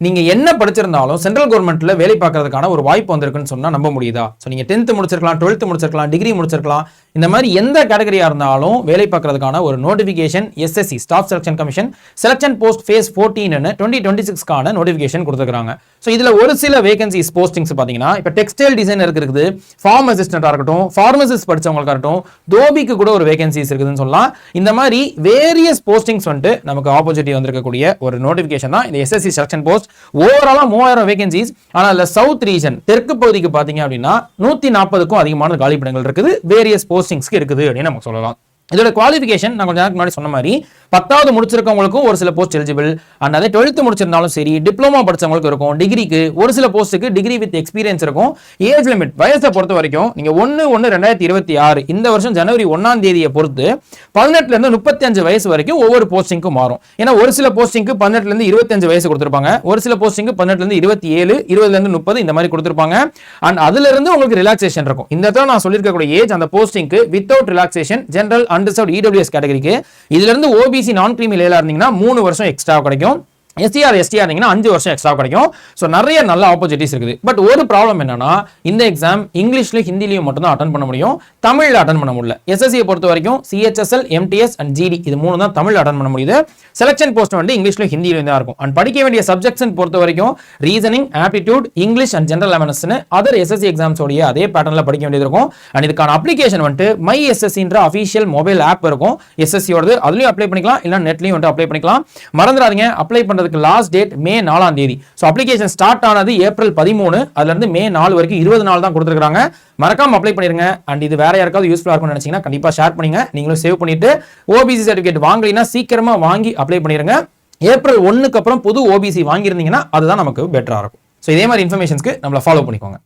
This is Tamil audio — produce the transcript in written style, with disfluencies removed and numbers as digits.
நீங்க என்ன படிச்சிருந்தாலும் சென்ட்ரல் கவர்மெண்ட்ல வேலை பார்க்கறதுக்கான ஒரு வாய்ப்பு வந்திருக்குன்னு சொன்னா நம்ப முடியுதா? ஸோ நீங்க 10th முடிச்சிருக்கலாம், 12th முடிச்சிருக்கலாம், டிகிரி முடிச்சிருக்கலாம், இந்த மாதிரி எந்த கேட்டகரியா இருந்தாலும் வேலை பார்க்கறதுக்கான ஒரு notification SSC staff selection commission selection post phase 14 2026க்கான நோட்டிபிகேஷன் கொடுத்துருக்காங்க. ஸோ இதுல ஒரு சில வேகன்சிஸ் போஸ்டிங்ஸ் பாத்தீங்கன்னா இப்போ டெக்ஸ்டைல் டிசைனர் இருக்குது, ஃபார்ம் அசிஸ்டன்டா இருக்கட்டும், ஃபார்மசிஸ்ட் படிச்சவங்களுக்கா இருக்கட்டும், தோபிக்கு கூட ஒரு வேகன்சிஸ் இருக்குதுன்னு சொல்லலாம். இந்த மாதிரி வேரியஸ் போஸ்டிங்ஸ் வந்துட்டு நமக்கு ஆப்பர்ச்சுனிட்டி வந்திருக்கக்கூடிய ஒரு நோட்டிபிகேஷன் தான் இந்த எஸ்எஸ்சி செலக்ஷன் போஸ்ட். ஓவராலா 3000 வேகன்சிஸ். ஆனா இல்ல சவுத் ரீஜன் தெற்கு பகுதிக்கு பாத்தீங்க அப்படின்னா 140க்கும் அதிகமான காலிப்படங்கள் இருக்குது, வேரியஸ் போஸ்டிங்ஸ்க்கு இருக்குது அப்படின்னு நம்ம சொல்லலாம். இதோட குவாலிஃபிகேஷன் நான் கொஞ்சம் நேரத்துக்கு முன்னாடி சொன்ன மாதிரி 10வது முடிச்சிருக்கவங்களுக்கும் ஒரு சில போஸ்ட் எலிஜிபிள், அண்ட் அதே 12th முடிச்சிருந்தாலும் சரி, டிப்ளமோ படிச்சவங்களுக்கு இருக்கும், டிகிரிக்கு ஒரு சில போஸ்ட்டுக்கு டிகிரி வித் எக்ஸ்பீரியன்ஸ் இருக்கும். ஏஜ் லிமிட் வயசை பொறுத்த வரைக்கும் நீங்க 1/1/2026 இந்த வருஷம் ஜனவரி 1ஆம் தேதியை பொறுத்து 18ல இருந்து 35 வயசு வரைக்கும் ஒவ்வொரு போஸ்டிங்க்கும் மாறும். ஏன்னா ஒரு சில போஸ்டிங்க்கு 18ல இருந்து 25 வயசு கொடுத்திருப்பாங்க, ஒரு சில போஸ்டிங்க்கு 18ல இருந்து 27, 20ல இருந்து 30 இந்த மாதிரி கொடுத்திருப்பாங்க. அண்ட் அதுல இருந்து உங்களுக்கு ரிலாக்சேஷன் இருக்கும். இந்த இடத்துல நான் சொல்லியிருக்கக்கூடிய ஏஜ் அந்த போஸ்டிங்க்கு without relaxation general unreserved EWS கேட்டகரிக்கு, இதுல இருந்து OBC நான் கிரீமி லேயரா இருந்தீங்கன்னா 3 வருஷம் எக்ஸ்ட்ரா கிடைக்கும், SCR STR இருந்தீங்கன்னா 5 வருஷம் எக்ஸ்ட்ரா கிடைக்கும். ஸோ நிறைய நல்ல ஆப்பர்ச்சுனிட்டிஸ் இருக்குது. பட் ஒரு ப்ராப்ளம் என்னன்னா இந்த எக்ஸாம் இங்கிலீஷ்லயும் ஹிந்திலையும் மட்டும் தான் அட்டன் பண்ண முடியும், தமிழ்ல அட்டன் பண்ண முடியல. SSC பொறுத்த வரைக்கும் CHSL MTS அண்ட் GD இது 3 தான் தமிழ்ல அட்டன் பண்ண முடியுது. செலக்ஷன் போஸ்ட் வந்து இங்கிலீஷ்லயும் ஹிந்திலையும் தான் இருக்கும். அண்ட் படிக்க வேண்டிய சப்ஜெக்ட்ஸ் பொறுத்த வரைக்கும் reasoning, aptitude, English and general அவேர்னஸ்னு அதர் SSC எக்ஸாம்ஸ் உடைய அதே பேட்டர்ன்ல படிக்க வேண்டியது இருக்கும். அண்ட் இதுக்கான அப்ளிகேஷன் வந்துட்டு மை SSCன்ற அஃபிஷியல் மொபைல் ஆப் இருக்கும் SSC ஓடது, அதுலயும் அப்ளை பண்ணிக்கலாம், இல்ல நெட்லயும் வந்து அப்ளை பண்ணிக்கலாம். மறந்துடாதீங்க அப்ளை பண்றதுக்கு லாஸ்ட் டேட் மே 4ஆம் தேதி. சோ அப்ளிகேஷன் ஸ்டார்ட் ஆனது ஏப்ரல் 13, அதுல இருந்து மே 4 வரைக்கும் 20 நாள் தான் கொடுத்திருக்காங்க. மறக்காம அப்ளை பண்ணிருங்க. அண்ட் இது வேற யாருக்காவது யூஸ்ஃபுல்லா இருக்கும்னு நினைச்சீங்கன்னா கண்டிப்பா ஷேர் பண்ணுங்க. நீங்களும் சேவ் பண்ணிட்டு OBC சர்டிபிகேட் வாங்கலைன்னா சீக்கிரமா வாங்கி அப்ளை பண்ணிருங்க. ஏப்ரல் 1க்கு அப்புறம் புது OBC வாங்கியிருந்தீங்கன்னா அதுதான் நமக்கு பெட்டரா இருக்கும். சோ இதே மாதிரி இன்ஃபர்மேஷன்ஸ்க்கு நம்மள ஃபாலோ பண்ணிக்கோங்க.